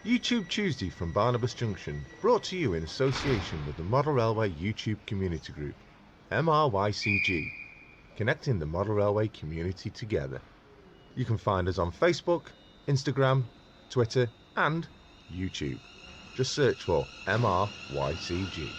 YouTube Tuesday from Barnabas Junction, brought to you in association with the Model Railway YouTube Community Group, MRYCG, connecting the Model Railway community together. You can find us on Facebook, Instagram, Twitter and YouTube. Just search for MRYCG.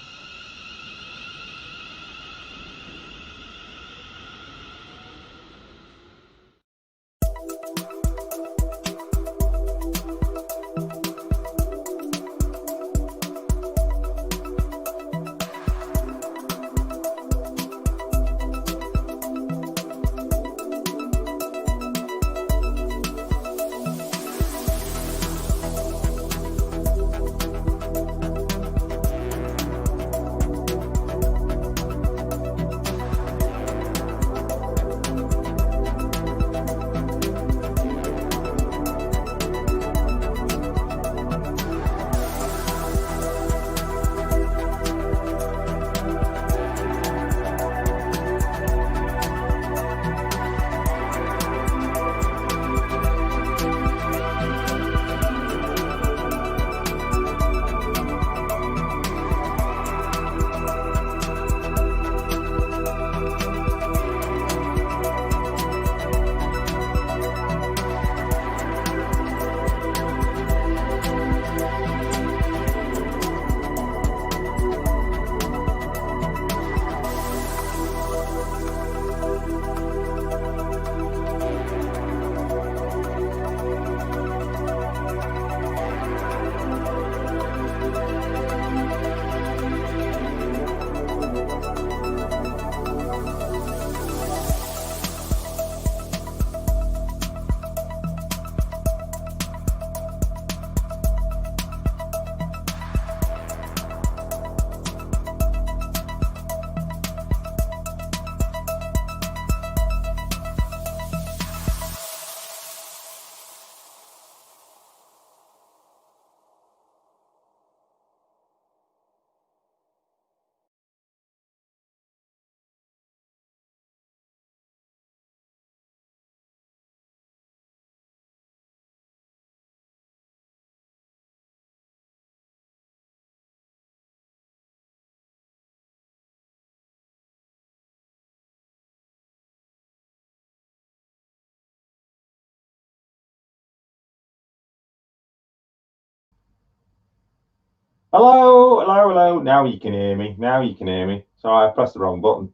Hello. Now you can hear me. Sorry, I pressed the wrong button.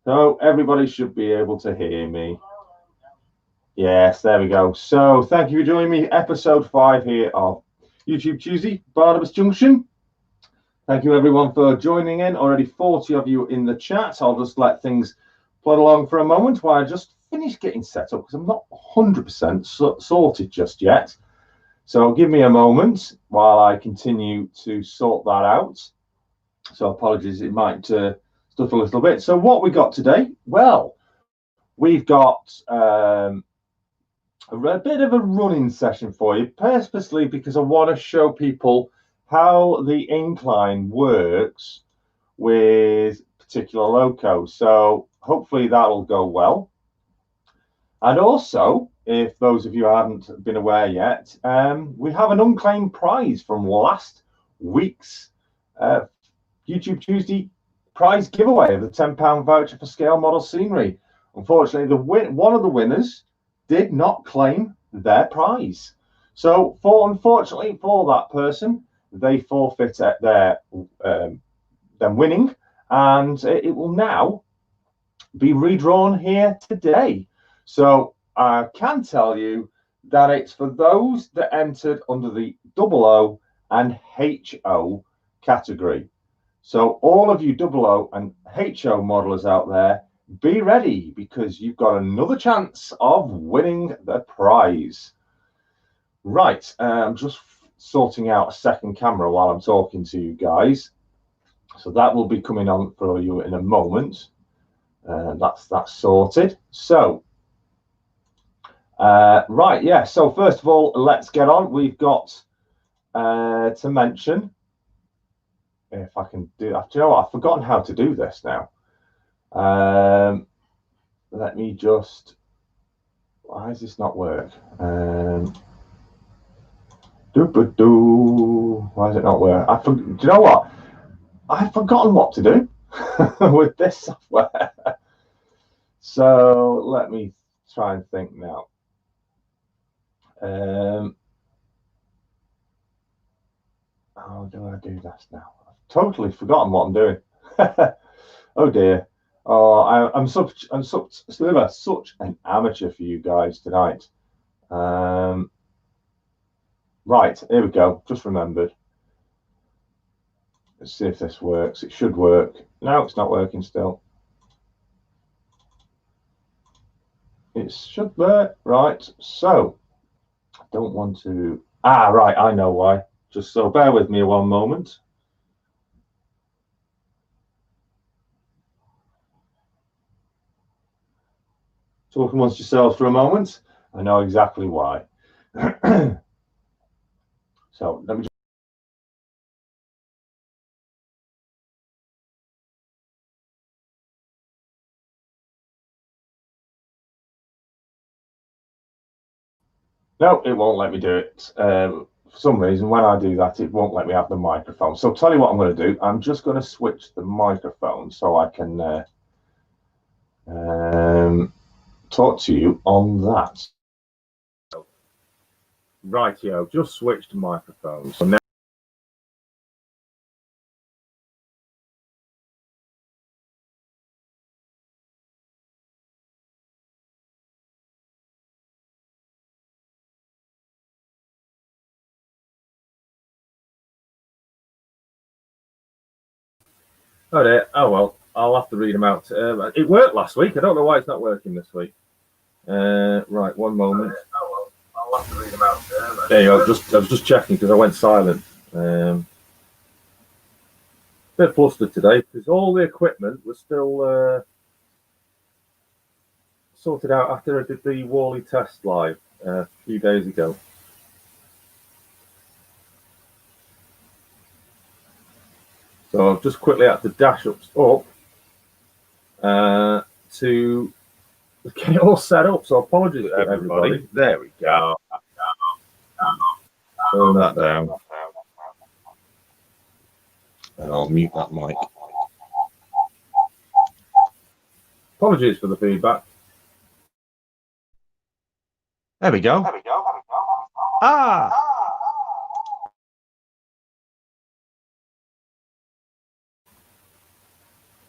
So everybody should be able to hear me. Yes, there we go. So thank you for joining me. Episode 5 here of YouTube Tuesday, Barnabas Junction. Thank you everyone for joining in. Already 40 of you in the chat. I'll just let things plod along for a moment while I just finish getting set up because I'm not 100% sorted just yet. So give me a moment while I continue to sort that out. So apologies, it might stuff a little bit. So what we got today? Well, we've got a bit of a running session for you, purposely because I want to show people how the incline works with particular locos. So hopefully that'll go well. And also, if those of you haven't been aware yet, we have an unclaimed prize from last week's YouTube Tuesday prize giveaway of the £10 voucher for scale model scenery. Unfortunately, one of the winners did not claim their prize. So, unfortunately for that person, they forfeit their them winning, and it will now be redrawn here today. So I can tell you that it's for those that entered under the OO and HO category. So all of you OO and HO modelers out there, be ready because you've got another chance of winning the prize. Right, I'm just sorting out a second camera while I'm talking to you guys. So that will be coming on for you in a moment. That's sorted. So right, yeah, so first of all, let's get on. We've got to mention, if I can do that. Do you know what? I've forgotten how to do this now. Let me just, why does this not work? Why is it not working? Do you know what? I've forgotten what to do with this software. So let me try and think now. How do I do this now? I've totally forgotten what I'm doing. Oh dear. Oh, I'm such an amateur for you guys tonight. Right, here we go. Just remembered. Let's see if this works. It should work. No, it's not working still. It should work. Right, so I don't want to. Ah, right, I know why. Just so bear with me one moment. Talk amongst yourselves for a moment. I know exactly why. So let me just. No, it won't let me do it. For some reason, when I do that, it won't let me have the microphone. So tell you what I'm going to do. I'm just going to switch the microphone so I can talk to you on that. Rightio, just switched microphones. So now. Oh dear. Oh well, I'll have to read them out. It worked last week. I don't know why it's not working this week. Right, one moment. Oh well, I'll have to read them out. There you go. I was just checking because I went silent. Bit flustered today because all the equipment was still sorted out after I did the Wally test live a few days ago. So I've just quickly had to dash up to get it all set up. So apologies to everybody. There we go. Turn that down. And I'll mute that mic. Apologies for the feedback. There we go. Ah!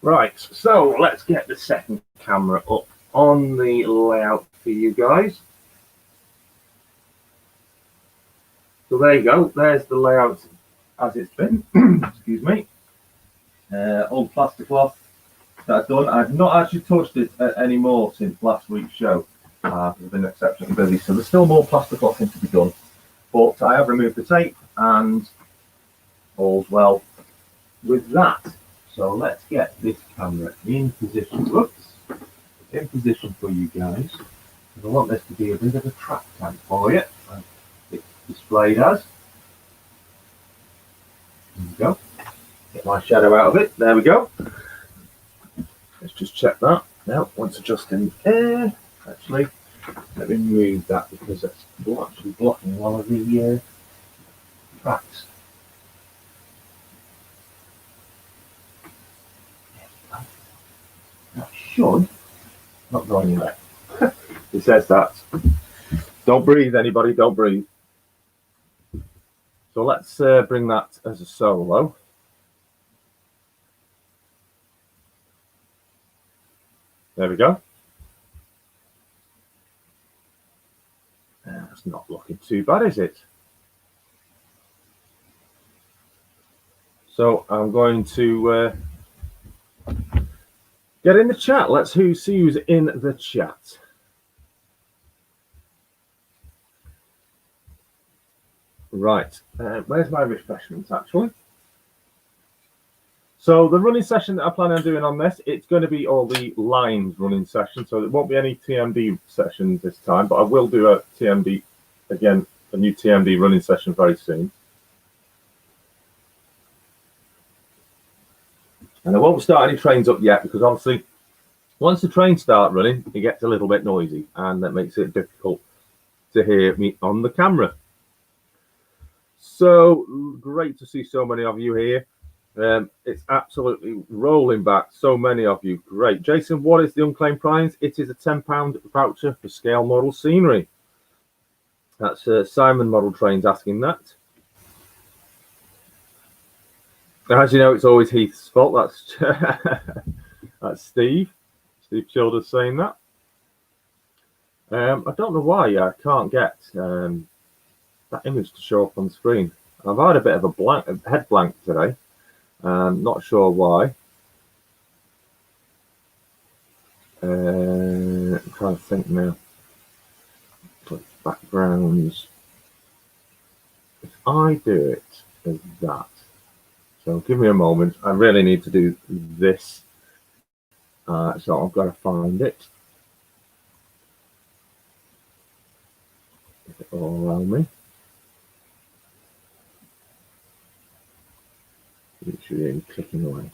Right, so let's get the second camera up on the layout for you guys. So there you go, there's the layout as it's been. Excuse me. Old plaster cloth that I've done. I've not actually touched it anymore since last week's show. I've been exceptionally busy, so there's still more plaster clothing to be done. But I have removed the tape and all's well with that. So let's get this camera in position. Whoops, in position for you guys. I want this to be a bit of a track tank for you. It's displayed as. There we go. Get my shadow out of it. There we go. Let's just check that. Now, once adjusting air, actually, let me move that because it's actually blocking one of the tracks. That should not go anywhere. It says that. Don't breathe, anybody. Don't breathe. So let's bring that as a solo. There we go. It's not looking too bad, is it? So I'm going to get in the chat. Let's see who's in the chat. Right, where's my refreshments actually? So the running session that I plan on doing on this, it's going to be all the lines running session. So there won't be any TMD sessions this time, but I will do a TMD, again, a new TMD running session very soon. And I won't start any trains up yet because obviously once the trains start running, it gets a little bit noisy and that makes it difficult to hear me on the camera. So great to see so many of you here. It's absolutely rolling back. So many of you. Great. Jason, what is the unclaimed prize? It is a £10 voucher for scale model scenery. That's Simon Model Trains asking that. As you know, it's always Heath's fault. That's Steve. Steve Childers saying that. I don't know why I can't get that image to show up on screen. I've had a bit of a head blank today. Not sure why. I'm trying to think now. Backgrounds. If I do it as that, so give me a moment. I really need to do this. So I've got to find it. If it will allow me. Literally clicking away.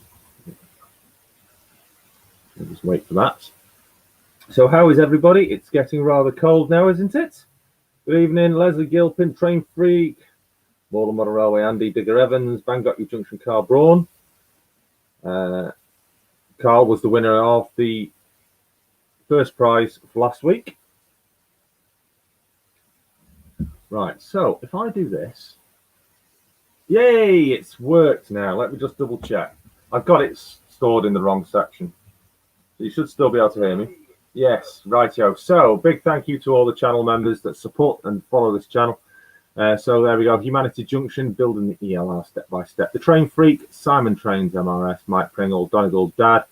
I'll just wait for that. So how is everybody? It's getting rather cold now, isn't it? Good evening, Leslie Gilpin, Train Freak, Morland Model Railway, Andy Digger Evans, Bangor Junction, Carl Braun. Carl was the winner of the first prize for last week. Right, so if I do this, yay, it's worked now. Let me just double check. I've got it stored in the wrong section. So you should still be able to hear me. Yes, rightio. So big thank you to all the channel members that support and follow this channel. So there we go. Humanity Junction, building the ELR step by step. The Train Freak, Simon Trains MRS, Mike Pringle, Donegal Dad,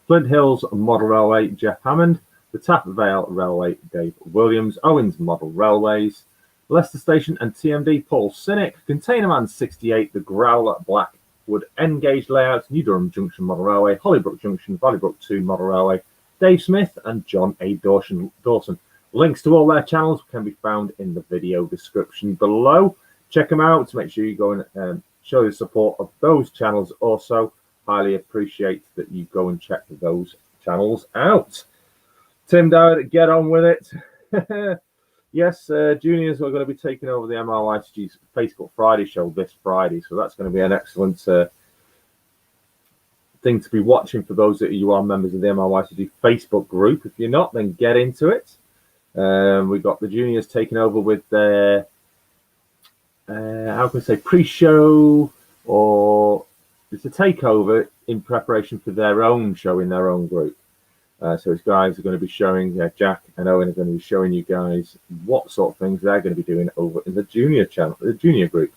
Flint Hills Model Railway, Jeff Hammond, the Taff Vale Railway, Dave Williams, Owens Model Railways, Leicester Station and TMD, Paul Cynic, Container Man 68, the Growler Blackwood Engage Layouts, New Durham Junction Model Railway, Hollybrook Junction, Valleybrook 2 Model Railway, Dave Smith and John A. Dawson. Links to all their channels can be found in the video description below. Check them out to make sure you go and show the support of those channels. Also, highly appreciate that you go and check those channels out. Tim Dowd, get on with it. Yes, juniors are going to be taking over the MRYCG's Facebook Friday show this Friday, so that's going to be an excellent thing to be watching for those that you are members of the MRYCG Facebook group. If you're not, then get into it. We've got the juniors taking over with their, how can I say, pre-show, or it's a takeover in preparation for their own show in their own group. So his guys are going to be showing, Jack and Owen are going to be showing you guys what sort of things they're going to be doing over in the junior channel, the junior group.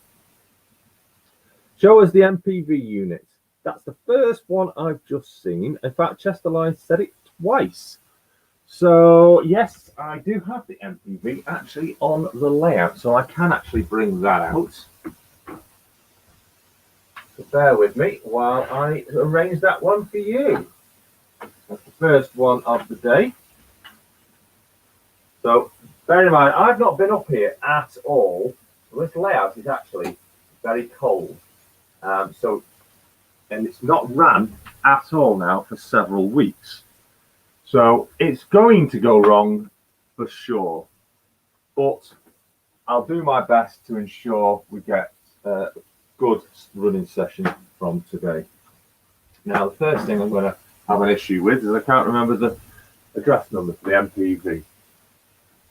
Show us the MPV unit. That's the first one I've just seen. In fact, Chesterline said it twice. So yes, I do have the MPV actually on the layout, so I can actually bring that out. So bear with me while I arrange that one for you. That's the first one of the day. So bear in mind, I've not been up here at all. This layout is actually very cold. And it's not ran at all now for several weeks. So it's going to go wrong for sure. But I'll do my best to ensure we get a good running session from today. Now, the first thing I'm going to have an issue with is I can't remember the address number for the MPV.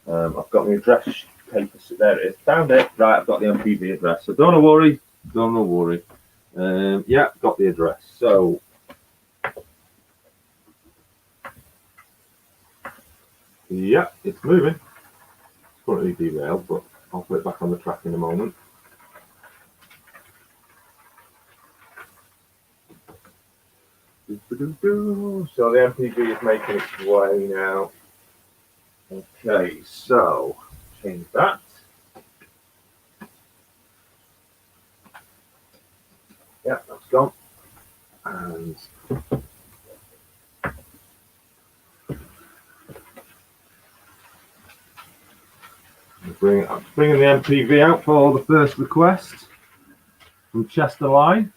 I've got the address paper. There it is. Found it. Right, I've got the MPV address. So don't worry. Don't worry. Yeah, got the address. So yeah, it's moving. It's currently derailed, but I'll put it back on the track in a moment. So the MPV is making its way now. Okay, so change that. Yeah, that's gone. And I'm bringing the MPV out for the first request from Chesterline.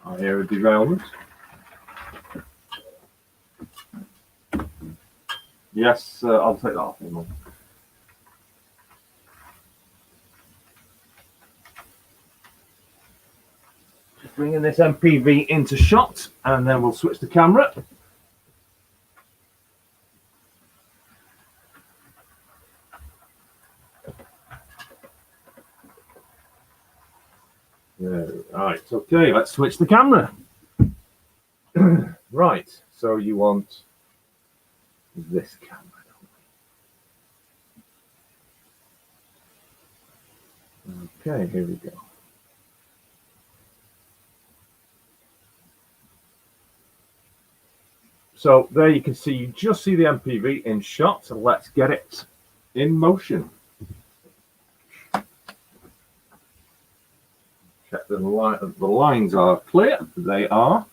I hear a derailment. Yes, I'll take that off in a moment. bringing this MPV into shot, and then we'll switch the camera. Right, okay, let's switch the camera. Right, so you want this camera. Okay, here we go. So there you can see, you just see the MPV in shot. So let's get it in motion. Check the lines are clear. They are.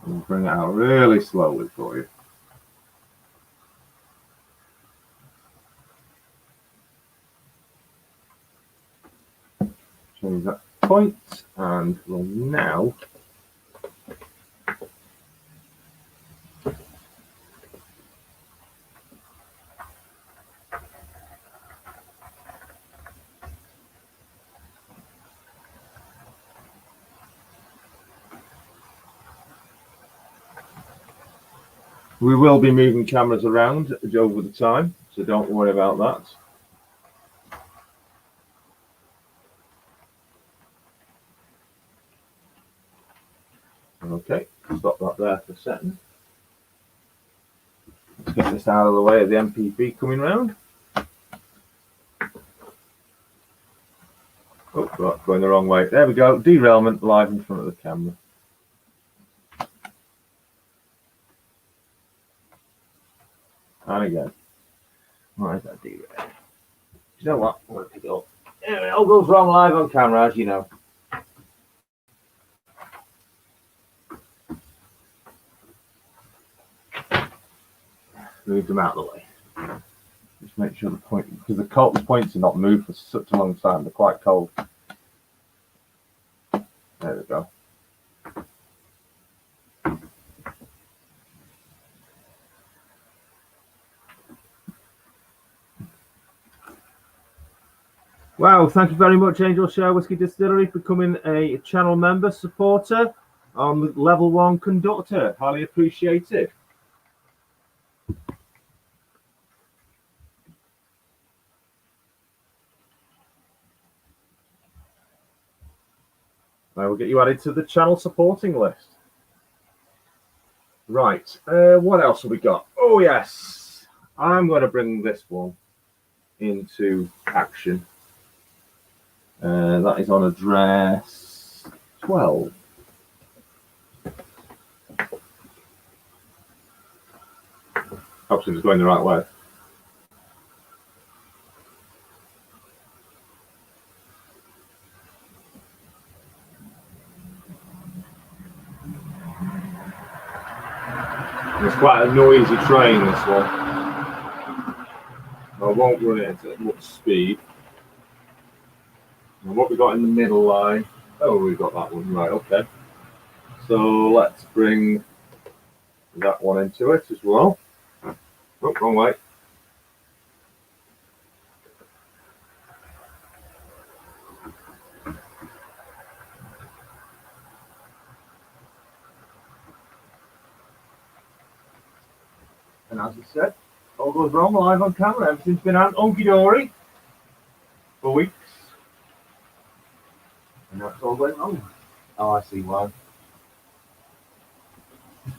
We'll bring it out really slowly for you. Change that point, and we'll now we will be moving cameras around over the time, so don't worry about that. Okay, stop that there for a second. Let's get this out of the way of the MPV coming round. Oh, right, going the wrong way. There we go. Derailment live in front of the camera. And again. Why is that derailed? Do you know what? I'm going to pick it up. It all goes wrong live on camera, as you know. Move them out of the way. Just make sure the point, because the points are not moved for such a long time. They're quite cold. There we go. Wow, thank you very much, Angel Share Whiskey Distillery, for becoming a channel member supporter on the level 1 conductor. Highly appreciated. I will get you added to the channel supporting list. Right, what else have we got? Oh yes, I'm going to bring this one into action. That is on address 12. Hopefully it's going the right way. It's quite a noisy train, this one. I won't run it at much speed. And what we got in the middle line? Oh, we've got that one, right, okay. So let's bring that one into it as well. Oh, wrong way. And as I said, all goes wrong live on camera. Everything's been out hunky-dory for weeks. And that's all going wrong. Oh, I see why.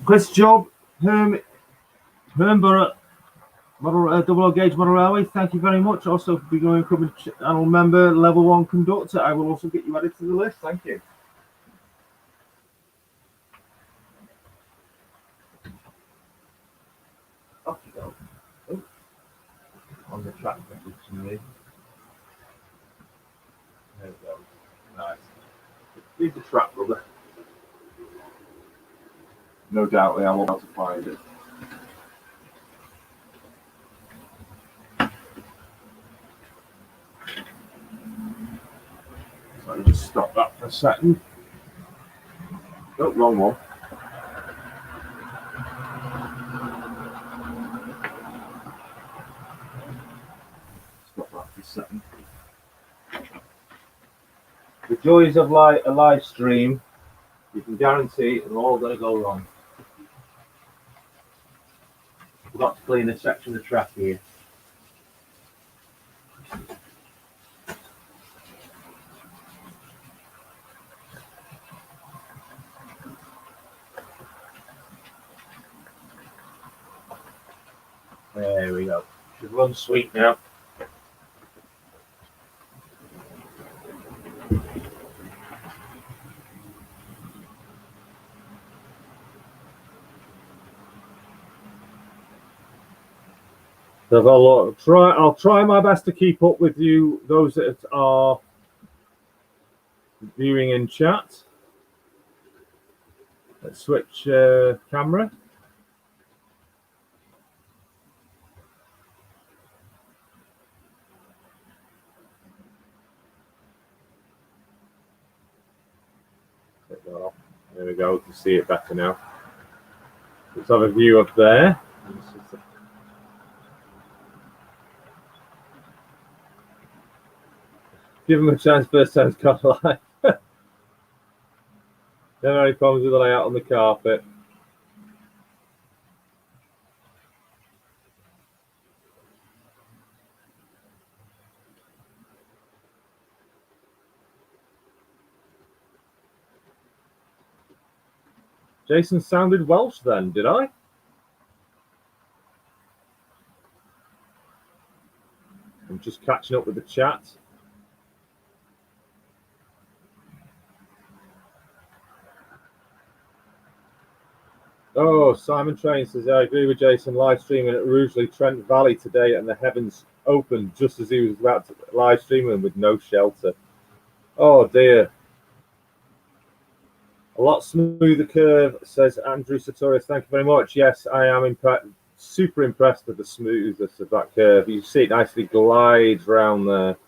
Chris Job, Hermborough, double gauge model railway, thank you very much. Also for becoming channel member, level 1 conductor. I will also get you added to the list. Thank you. Off you go. Oh. On the track, unfortunately. There we go. Nice. Leave the track, brother. No doubt I won't be able to find it. So let me just stop that for a second. Oh, wrong one. Stop that for a second. The joys of a live stream, you can guarantee it's all going to go wrong. We've got to clean this section of track here. There we go. Should run sweet now. So I'll try my best to keep up with you, those that are viewing in chat. Let's switch camera. There we go, we can see it better now. Let's have a view up there. Give him a chance, first time's got live. Never any problems with the layout on the carpet. Jason sounded Welsh then, did I? I'm just catching up with the chat. Oh, Simon Train says, I agree with Jason, live streaming at Rugeley, Trent Valley today, and the heavens opened just as he was about to live streaming with no shelter. Oh dear. A lot smoother curve, says Andrew Sartorius. Thank you very much. Yes, I am super impressed with the smoothness of that curve. You see it nicely glides around there.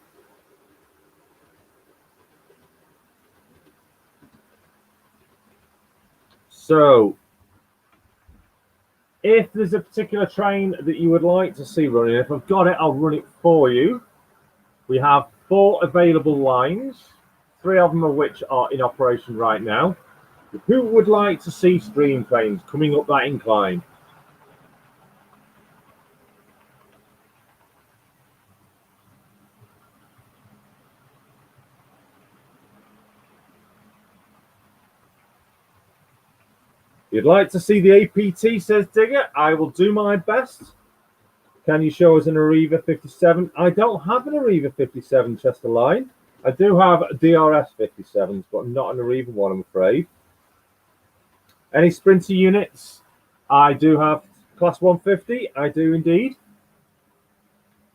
So, if there's a particular train that you would like to see running, if I've got it, I'll run it for you. We have 4 available lines, 3 of them of which are in operation right now. Who would like to see stream trains coming up that incline? You'd like to see the APT, says Digger. I will do my best. Can you show us an Arriva 57? I don't have an Arriva 57 Chester line. I do have DRS 57s, but not an Arriva one, I'm afraid. Any Sprinter units? I do have Class 150. I do indeed.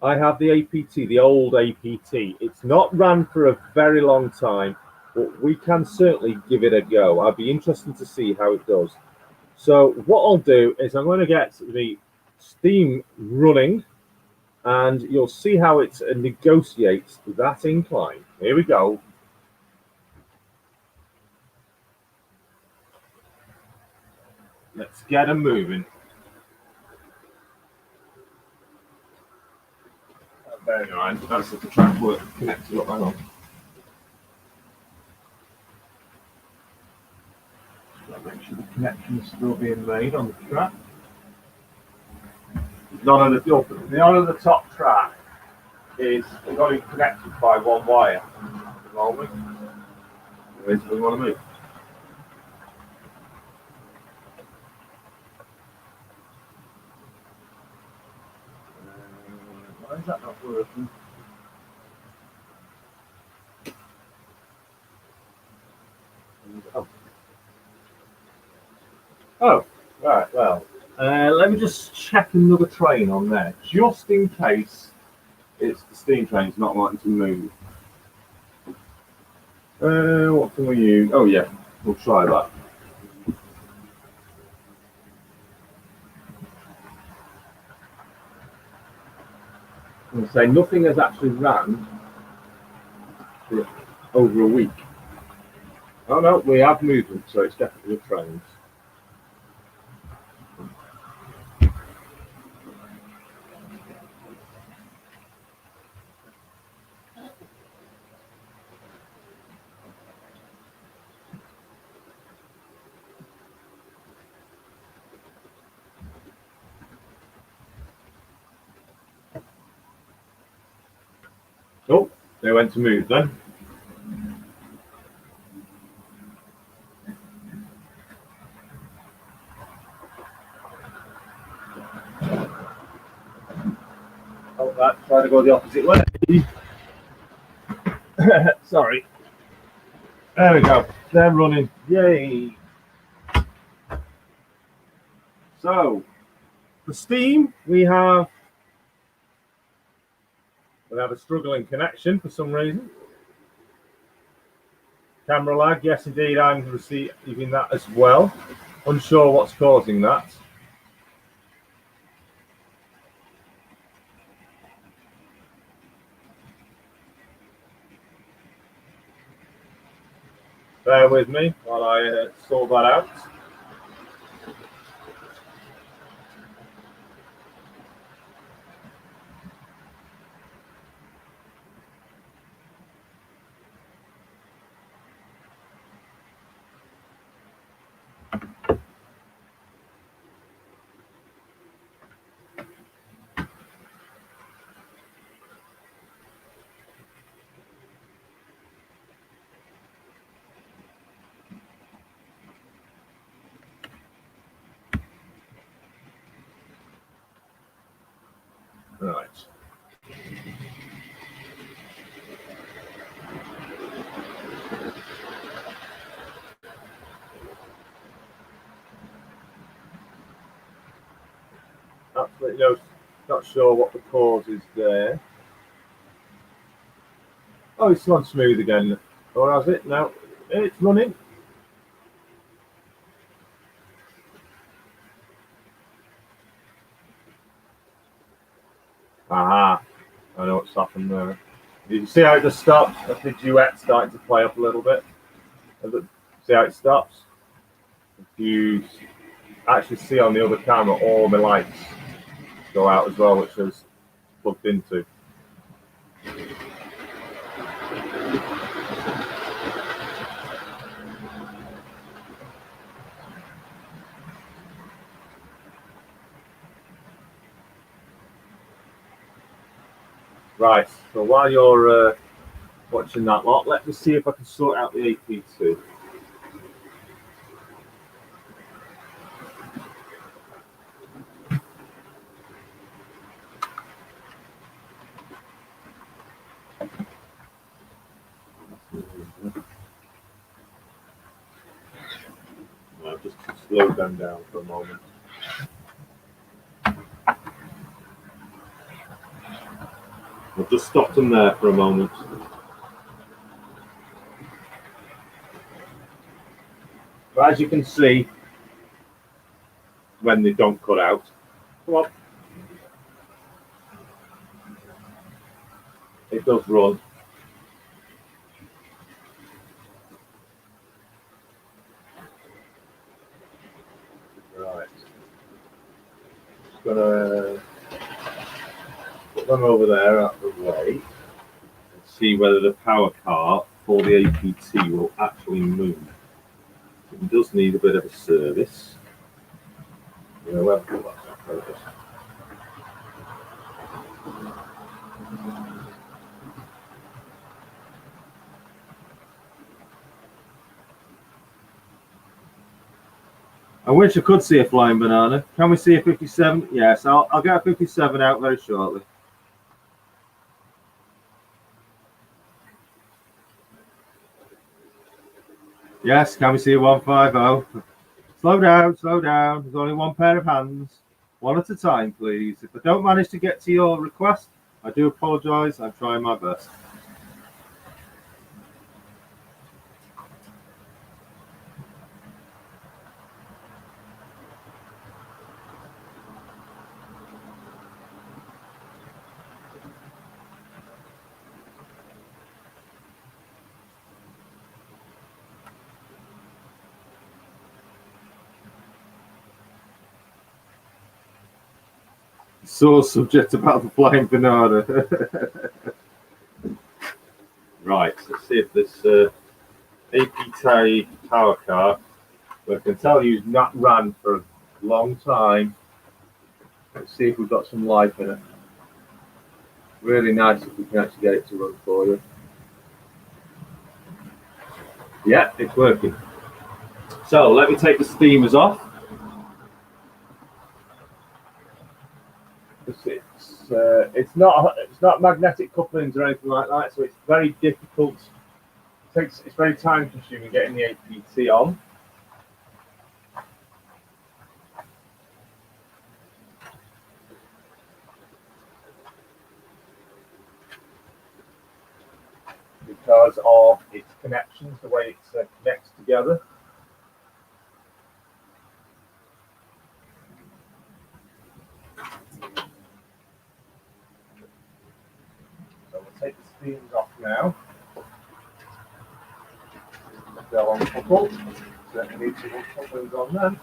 I have the APT, the old APT. It's not ran for a very long time, but we can certainly give it a go. I'd be interested to see how it does. So what I'll do is I'm going to get the steam running, and you'll see how it negotiates that incline. Here we go. Let's get them moving. Bear in mind, that's if the track work connected up. Hang on. Make sure the connection is still being made on the track. None of the top track is only connected by one wire at the moment. Where's we want to move? Why is that not working? Oh, right, well, let me just check another train on there, just in case it's the steam train's not wanting to move. What can we use? Oh yeah, we'll try that. I'm going to say nothing has actually ran for over a week. Oh no, we have movement, so it's definitely the trains. Oh, they went to move then. Oh, that trying to go the opposite way. Sorry. There we go. They're running. Yay. So, for Steam, we have a struggling connection for some reason. Camera lag, yes indeed, I'm receiving that as well. Unsure what's causing that. Bear with me while I sort that out. Right. Absolutely not sure what the cause is there. Oh, it's gone smooth again. Or has it? No, it's running. Aha, I know what's happened there. You see how it just stops? That's the duet starting to play up a little bit. See how it stops? If you actually see on the other camera, all my lights go out as well, which is plugged into. Right, so while you're watching that lot, let me see if I can sort out the AP2. I'll just slow them down for a moment. I've just stopped them there for a moment. But as you can see, when they don't cut out, come on, it does run. Right. Just gonna put them over there out of the way and see whether the power car for the APT will actually move. It does need a bit of a service. I wish I could see a flying banana. Can we see a 57? Yes, I'll get a 57 out very shortly. Yes, can we see a 150? Slow down, slow down. There's only one pair of hands. One at a time, please. If I don't manage to get to your request, I do apologise. I'm trying my best. Sore subject about the flying banana. Right, let's see if this APT power car, I can tell you, not ran for a long time. Let's see if we've got some life in it. Really nice if we can actually get it to run for you. Yeah, it's working. So let me take the steamers off. It's not magnetic couplings or anything like that, so it's very difficult. It's very time consuming getting the APT on. Because of its connections, the way it connects together. So we'll take the steams off now. Go on couple. Certainly need some more couplings on them.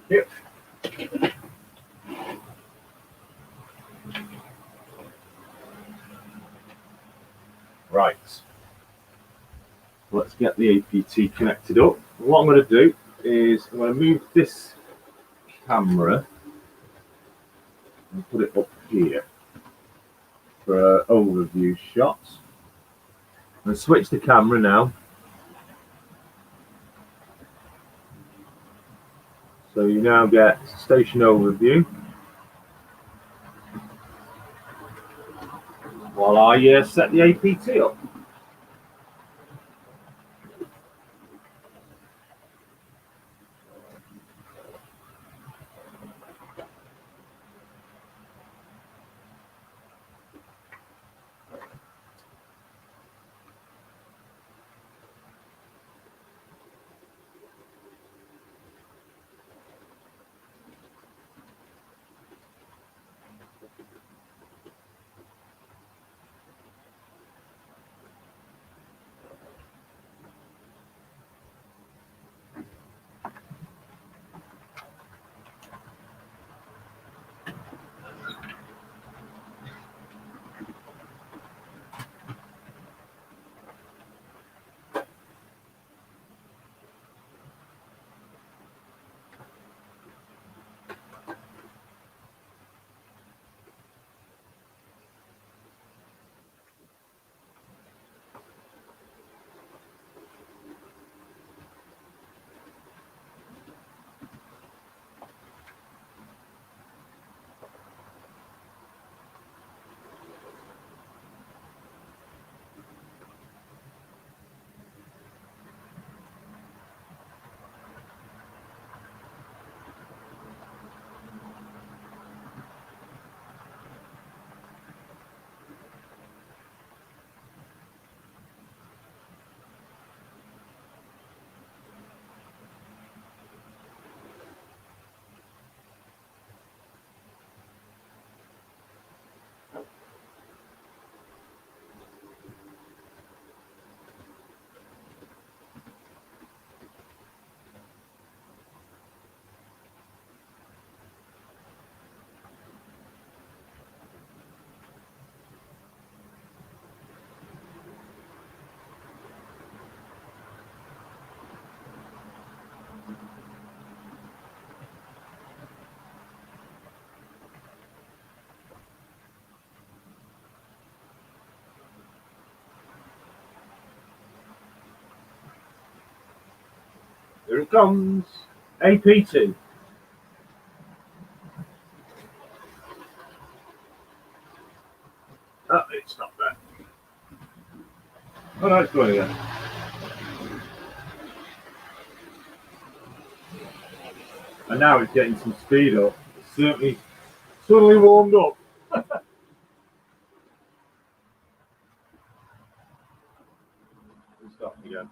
Yep. Right. Let's get the APT connected up. What I'm going to do is I'm going to move this camera and put it up here for an overview shot. I'm going to switch the camera now. So you now get station overview. While I set the APT up. Here it comes. APT. Oh, it's not there. Oh no, it's going again. And now it's getting some speed up. It's certainly warmed up. It's stopping again.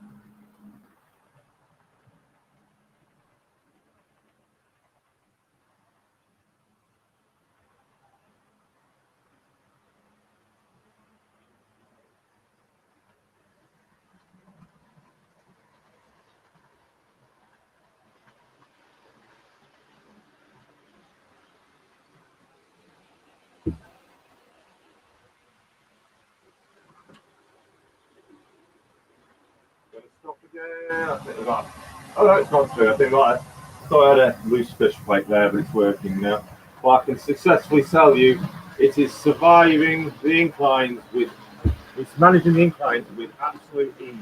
Gonna stop again. I think about. Oh no, it's gone through. I think I thought I had a loose fish plate there, but it's working now. Well, I can successfully sell you It is surviving the inclines with, it's managing the inclines with absolute ease.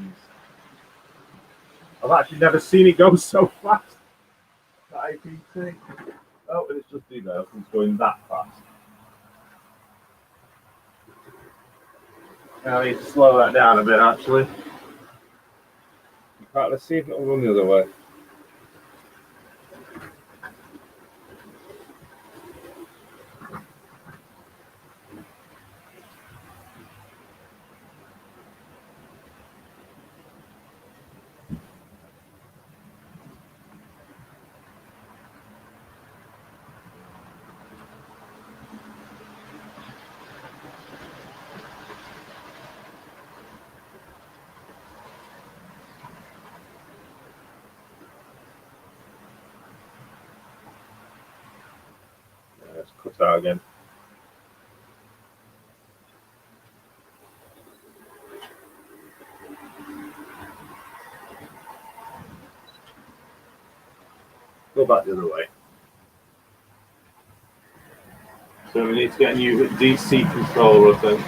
I've actually never seen it go so fast. That APT. Oh, and it's just developed. It's going that fast. Now I need to slow that down a bit, actually. In fact, let's see if it'll run the other way. Let's cut out again. Go back the other way. So we need to get a new DC controller, I think.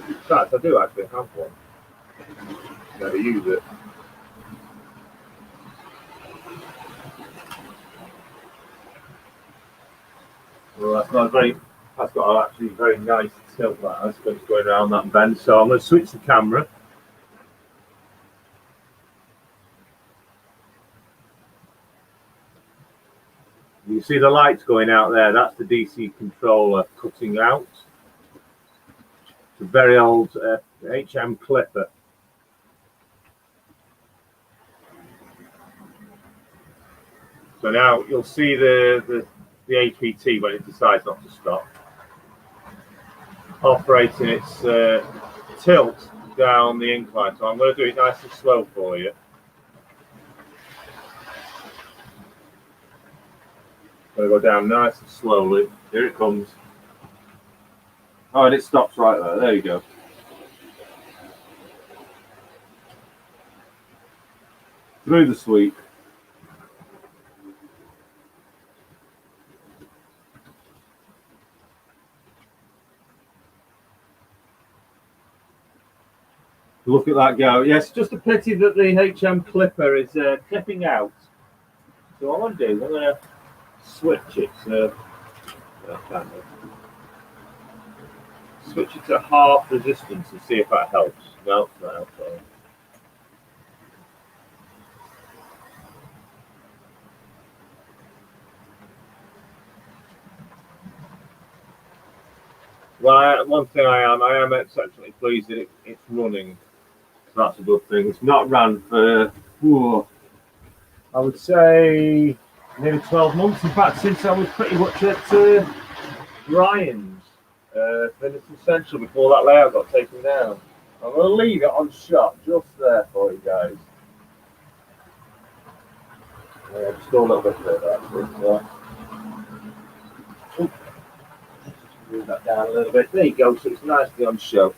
In fact, I do actually have one. Never use it. Well, that's not very. That's got actually very nice tilt. That's going around that bend. So I'm going to switch the camera. You see the lights going out there. That's the DC controller cutting out. It's a very old HM clipper. So now you'll see the APT when it decides not to stop, operating its tilt down the incline. So I'm going to do it nice and slow for you. I'm going to go down nice and slowly. Here it comes. Oh, and it stops right there. There you go. Through the sweep. Look at that go. Yes, just a pity that the HM clipper is clipping out. So what I'm going to do is I'm going to switch it to half resistance and see if that helps. No, that helps. Well, one thing I am exceptionally pleased that it's running. So that's a good thing. It's not ran for, I would say, nearly 12 months. In fact, since I was pretty much at Ryan's, Fitness Essential, before that layout got taken down. I'm going to leave it on shot just there for you guys. Just go a little bit further, actually. Move that down a little bit. There you go. So it's nicely on show.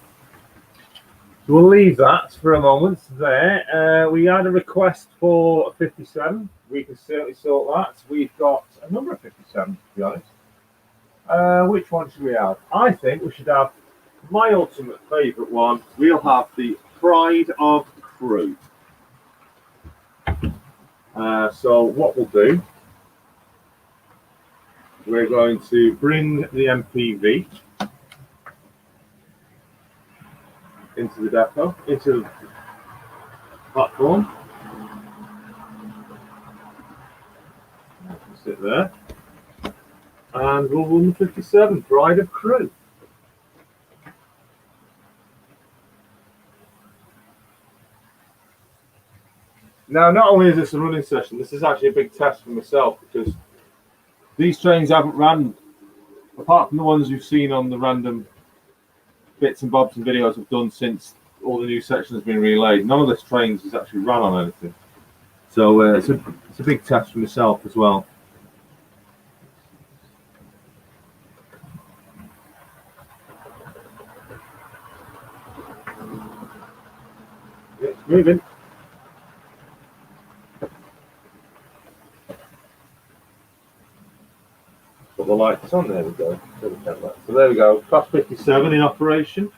So we'll leave that for a moment there. We had a request for a 57. We can certainly sort that. We've got a number of 57s, to be honest. Which one should we have? I think we should have my ultimate favourite one. We'll have the Pride of Crew. So what we'll do, we're going to bring the MPV into the depot, into the platform. Sit there. And we'll run the 57, Pride of Crew. Now, not only is this a running session, this is actually a big test for myself because these trains haven't ran, apart from the ones you've seen on the random bits and bobs and videos I've done since all the new sections have been relayed. None of this trains has actually run on anything. So it's a big test for myself as well. It's moving. Put the lights on. There we go. So there we go. Class 57 in operation.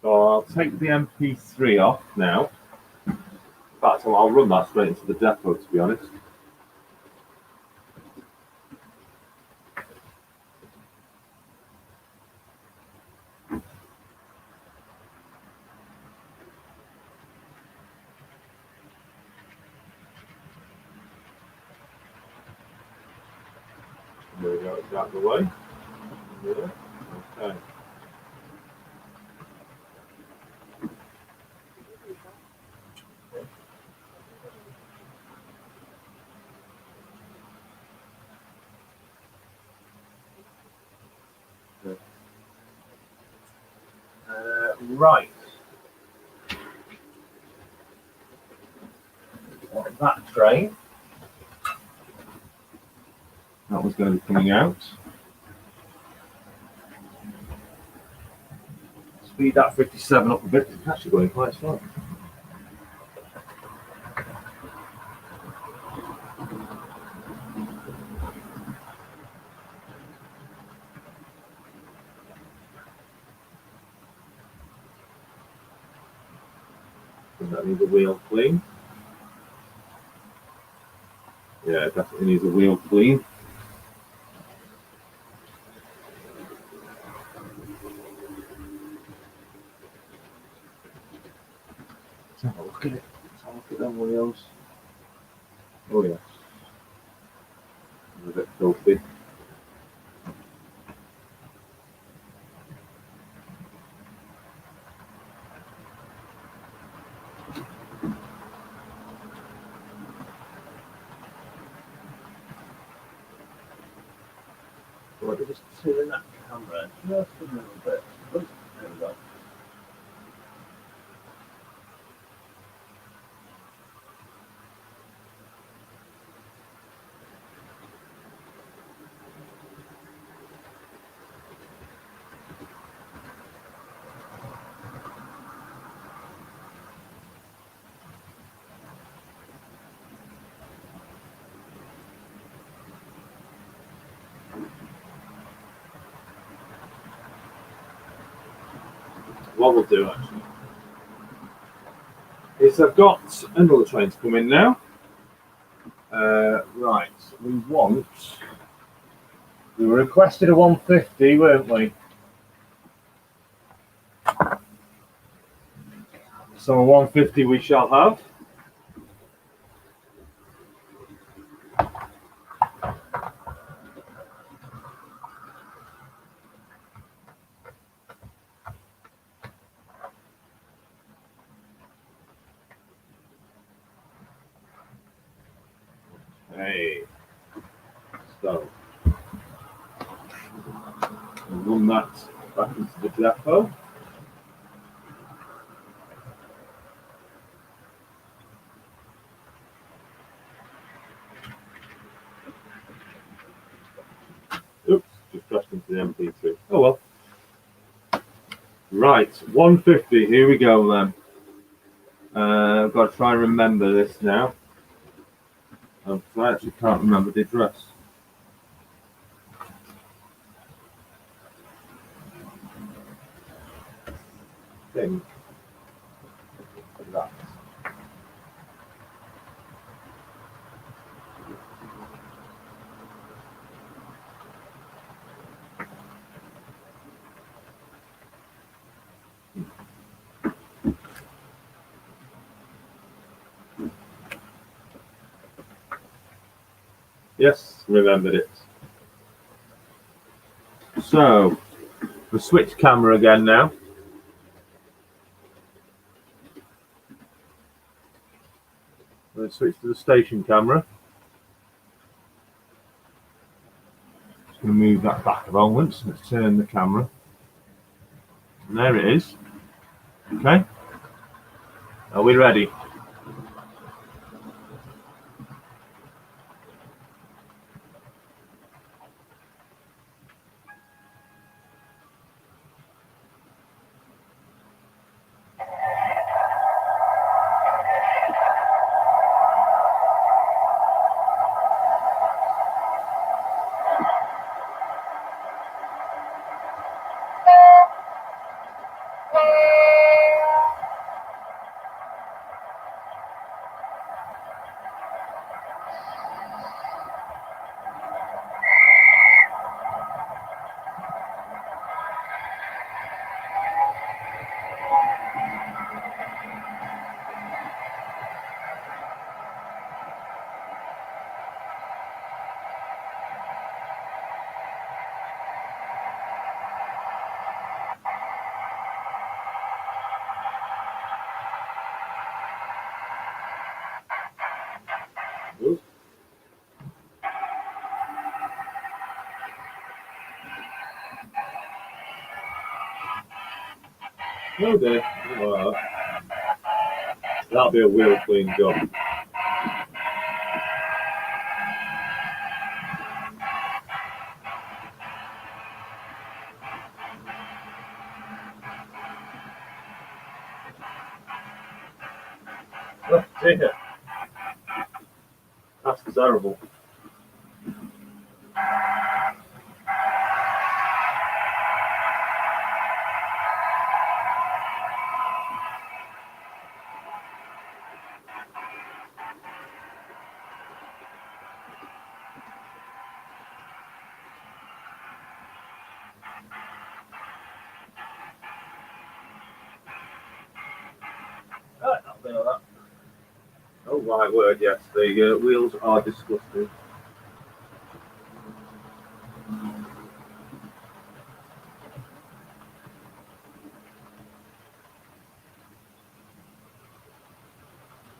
So I'll take the MP3 off now. In fact, I'll run that straight into the depot, to be honest. There we go, it's out of the way. Yeah. Okay. Right. On that train. That was going to be coming out. Speed that 57 up a bit. It's actually going quite slow. Does that need a wheel clean? Yeah, it definitely needs a wheel clean. Let's have a look at it. Let's have a look at them wheels. Oh yes. They're a bit filthy. Let me just turn that camera just a little bit. Oh, there we go. What we'll do actually is I've got another train to come in now. Right, we were requested a 150, weren't we? So a 150 we shall have. Hey, so we'll run that back into the depot. Oops, just crashed into the MP3. Oh well. Right, 150, here we go then. I've got to try and remember this now. I actually can't remember the address. Thing. That. Yes, remembered it. So, we'll switch camera again now. We'll switch to the station camera. Just going to move that back a moment. Let's turn the camera. And there it is. Okay. Are we ready? Ooh. Oh dear. Oh, that'll be a wheel clean job. Oh dear. That's terrible. Oh my word, yes, the wheels are disgusting.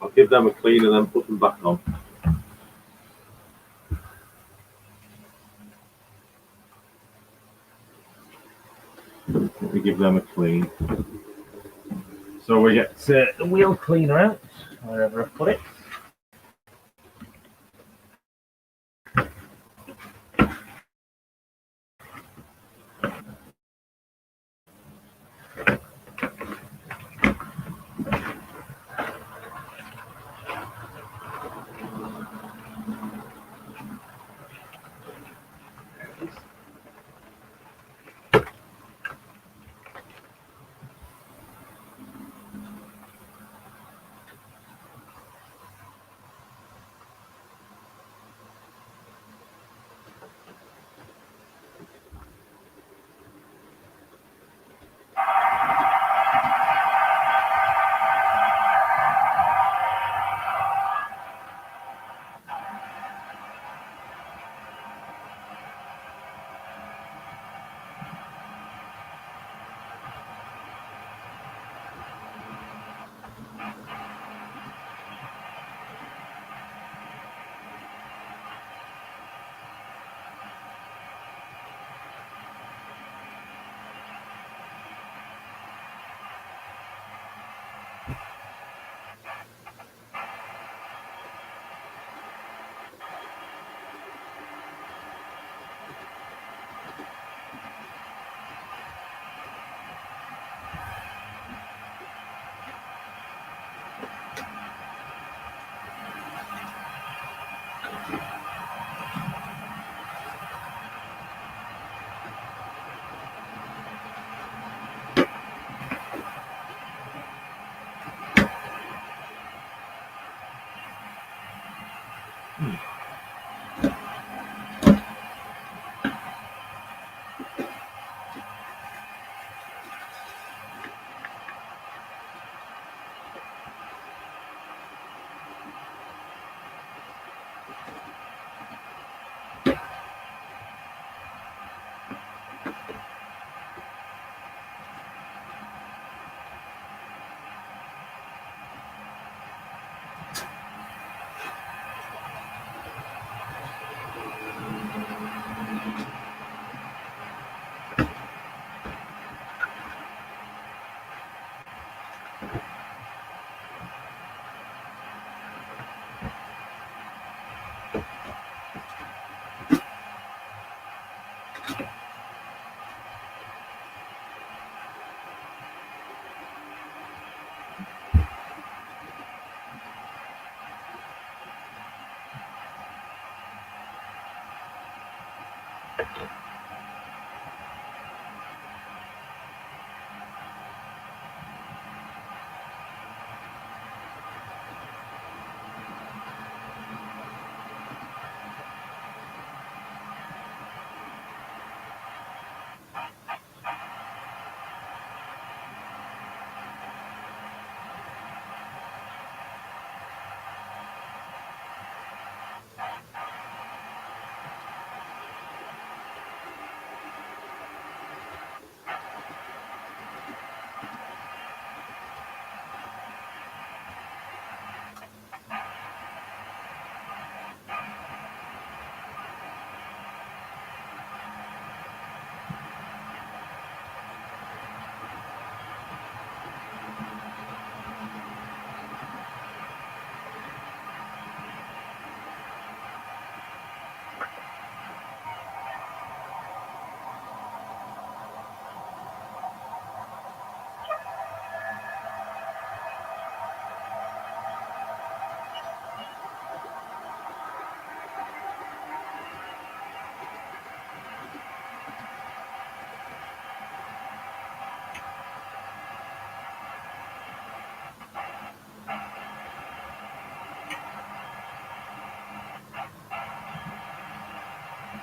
I'll give them a clean and then put them back on. Let me give them a clean. So we get the wheel cleaner out, wherever I put it.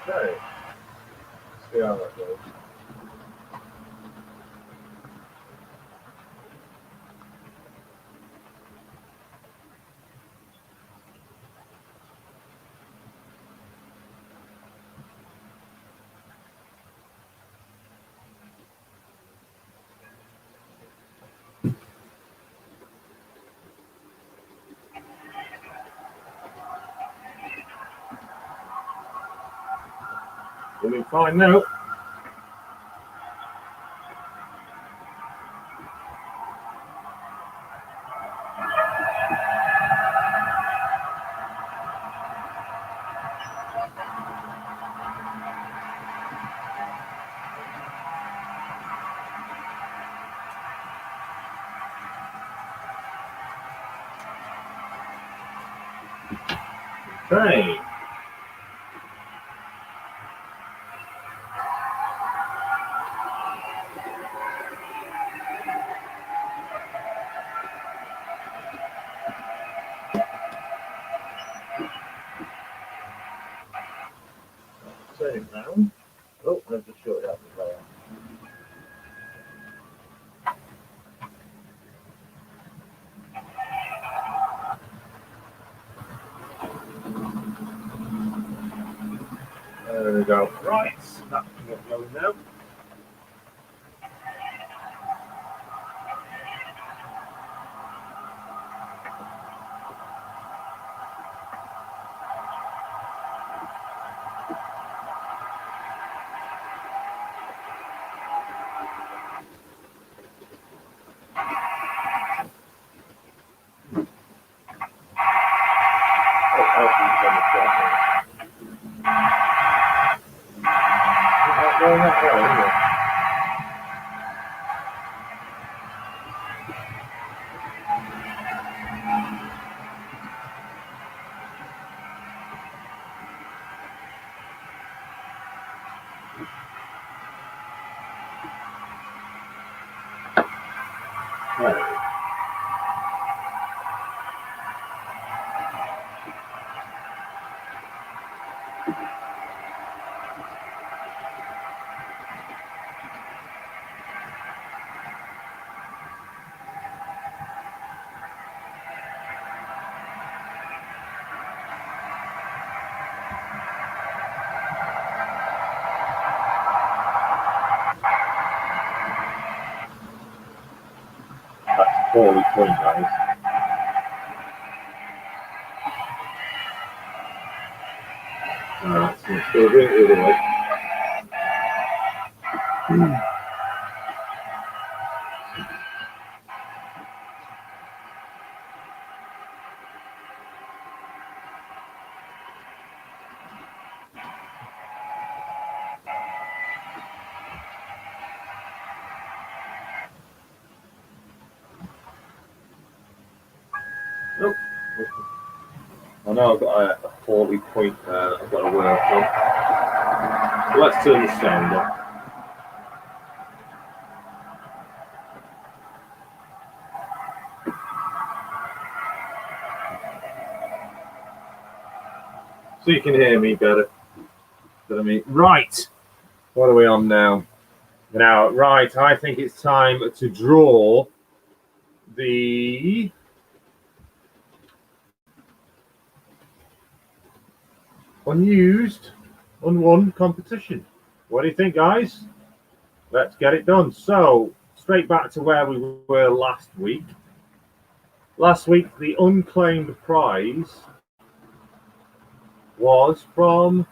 Okay. See how that goes. Doing fine now. Okay. Turn it round. Oh, I've just shut it out the layer. There we go. Right, that's not going now. That's poorly point, guys. Alright, so let's go bring it the other way. Nope. I know I've got a 40 point there I've got to work on. So let's turn the sound up. So you can hear me better. Right. What are we on now? Now, right, I think it's time to draw the unwon competition. What do you think, guys? Let's get it done. So, straight back to where we were last week. Last week, the unclaimed prize was from...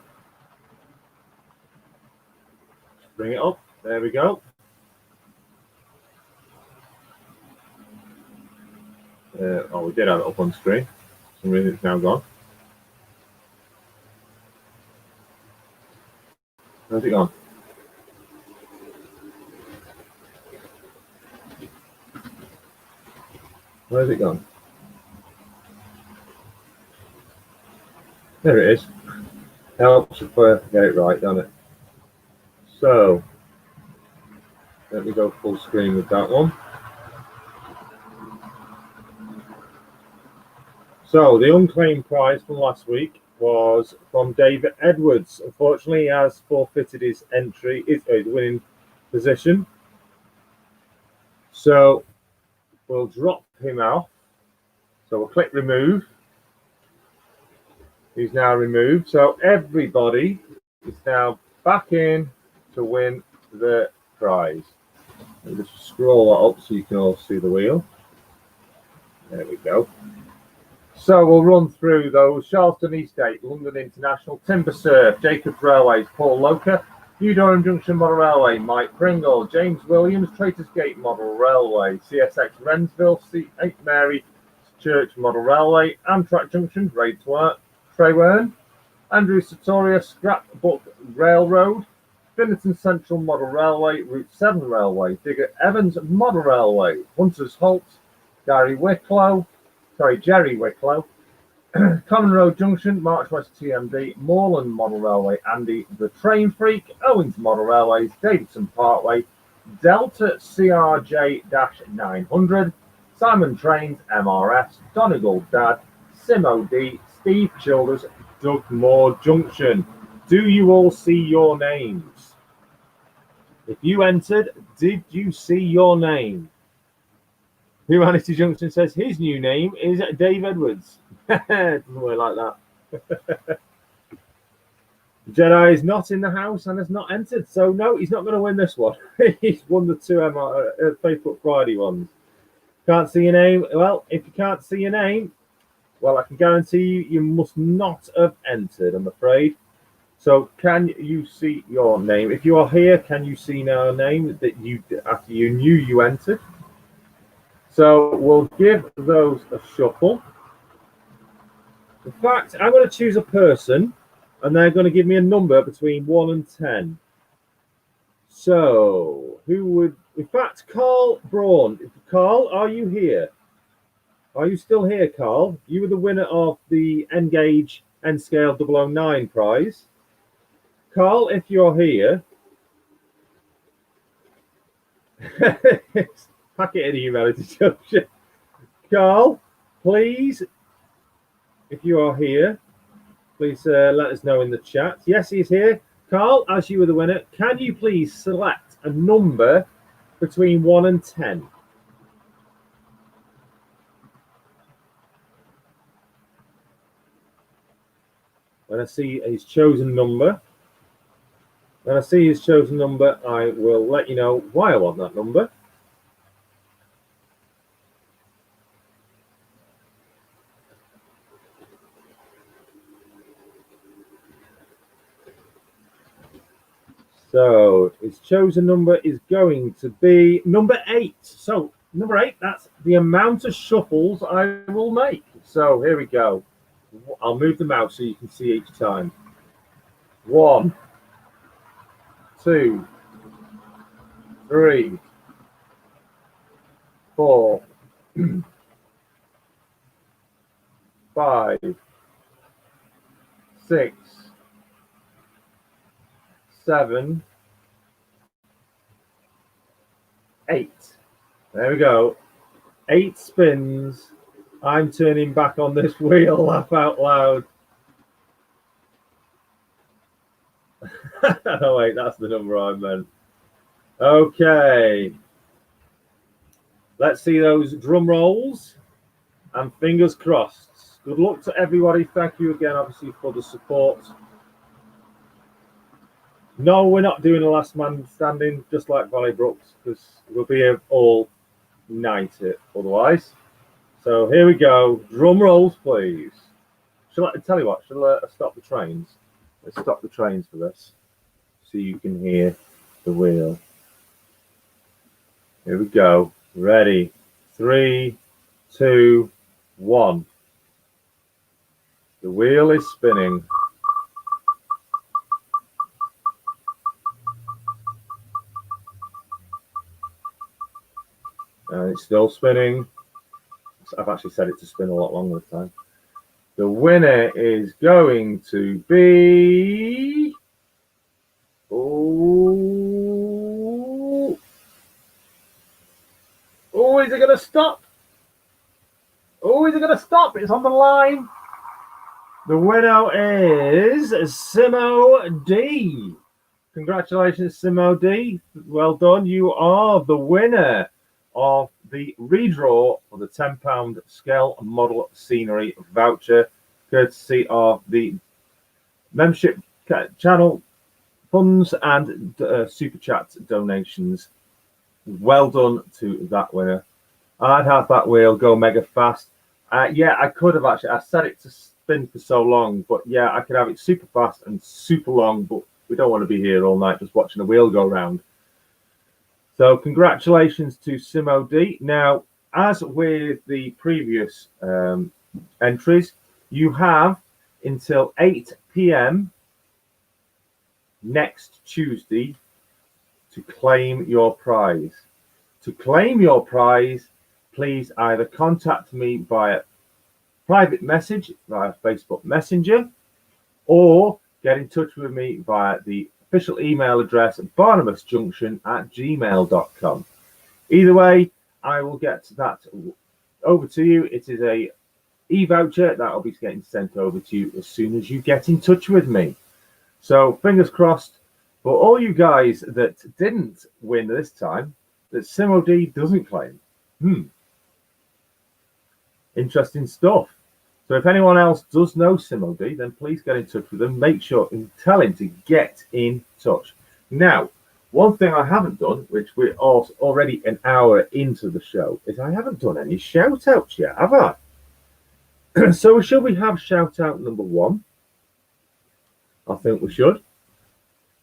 Bring it up. There we go. Oh, we did have it up on screen. For some reason it's now gone. Where's it gone? Where's it gone? There it is. Helps if I get it right, doesn't it? So, let me go full screen with that one. So, the unclaimed prize from last week was from David Edwards. Unfortunately, he has forfeited his entry, his winning position. So we'll drop him out. So we'll click remove. He's now removed. So everybody is now back in to win the prize. Let me just scroll that up so you can all see the wheel. There we go. So we'll run through those. Charleston Eastgate, London International, Timber Surf, Jacobs Railways, Paul Loker, New Durham Junction Model Railway, Mike Pringle, James Williams, Traitors Gate Model Railway, CSX Wrensville, St Mary Church Model Railway, Amtrak Junction, Trewern, Andrew Sartoria Scrapbook Railroad, Finnerton Central Model Railway, Route 7 Railway, Digger Evans Model Railway, Hunters Holt, Jerry Wicklow, Common Road Junction, March West TMD, Moreland Model Railway, Andy the Train Freak, Owens Model Railways, Davidson Parkway, Delta CRJ-900, Simon Trains, MRS, Donegal Dad, Simo D, Steve Childers, Dugmore Junction. Do you all see your names? If you entered, did you see your name? Humanity Junction says his new name is Dave Edwards. Doesn't work like that. Jedi is not in the house and has not entered. So, no, he's not going to win this one. He's won the two Facebook Friday ones. Can't see your name. Well, if you can't see your name, well, I can guarantee you, you must not have entered, I'm afraid. So, can you see your name? If you are here, can you see your name that you after you knew you entered? So we'll give those a shuffle. In fact, I'm going to choose a person, and they're going to give me a number between 1 and 10. So who would? In fact, Carl Braun. Carl, are you here? Are you still here, Carl? You were the winner of the N-Gauge N-Scale 009 prize. Carl, if you're here, packet in Humanity Junction. Carl, please, if you are here, please let us know in the chat. Yes, he's here. Carl, as you were the winner, can you please select a number between 1 and 10? When I see his chosen number, I will let you know why I want that number. So his chosen number is going to be number 8. So number 8, that's the amount of shuffles I will make. So here we go. I'll move the mouse so you can see each time. 1, 2, 3, 4, 5, 6, 7, 8. There we go. 8 spins. I'm turning back on this wheel. Laugh out loud. Oh wait, that's the number I meant. Okay. Let's see those drum rolls and fingers crossed. Good luck to everybody. Thank you again, obviously, for the support. No, we're not doing a last man standing, just like Valley Brooks, because we'll be here all night otherwise. So here we go. Drum rolls, please. Shall I tell you what? Shall I stop the trains? Let's stop the trains for this, so you can hear the wheel. Here we go. Ready? 3, 2, 1. The wheel is spinning. And it's still spinning. I've actually set it to spin a lot longer this time. The winner is going to be... Oh, is it going to stop? Oh, is it going to stop? It's on the line. The winner is Simo D. Congratulations, Simo D. Well done. You are the winner of the redraw for the £10 scale model scenery voucher, courtesy of the membership channel funds and super chat donations. Well done to that winner. I'd have that wheel go mega fast. Yeah, I could have actually. I set it to spin for so long, but yeah, I could have it super fast and super long, but we don't want to be here all night just watching the wheel go round. So congratulations to Simo D. Now, as with the previous entries, you have until 8 p.m. next Tuesday to claim your prize. To claim your prize, please either contact me via private message via Facebook Messenger, or get in touch with me via the official email address barnabasjunction@gmail.com. Either way, I will get that over to you. It is a e-voucher that will be getting sent over to you as soon as you get in touch with me. So fingers crossed for all you guys that didn't win this time, that Simo D doesn't claim. Interesting stuff. So if anyone else does know Simo D, then please get in touch with them. Make sure and tell him to get in touch. Now, one thing I haven't done, which we're already an hour into the show, is I haven't done any shout outs yet, have I? So should we have shout out number 1? I think we should.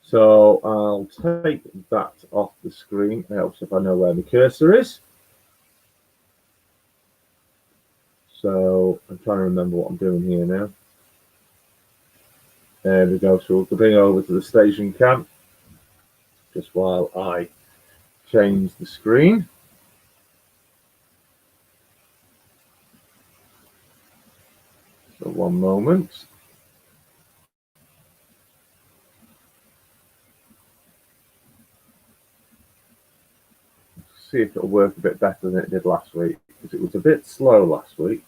So I'll take that off the screen. It helps if I know where my cursor is. So I'm trying to remember what I'm doing here now. There we go. So we'll bring over to the station camp just while I change the screen. So one moment. See if it'll work a bit better than it did last week, because it was a bit slow last week.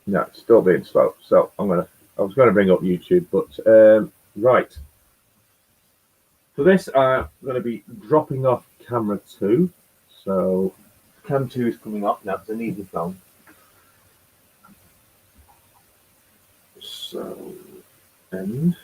No, it's still being slow. So I was going to bring up YouTube, but right. For this, I'm going to be dropping off camera 2. So cam 2 is coming up now. It's an easy phone. So end.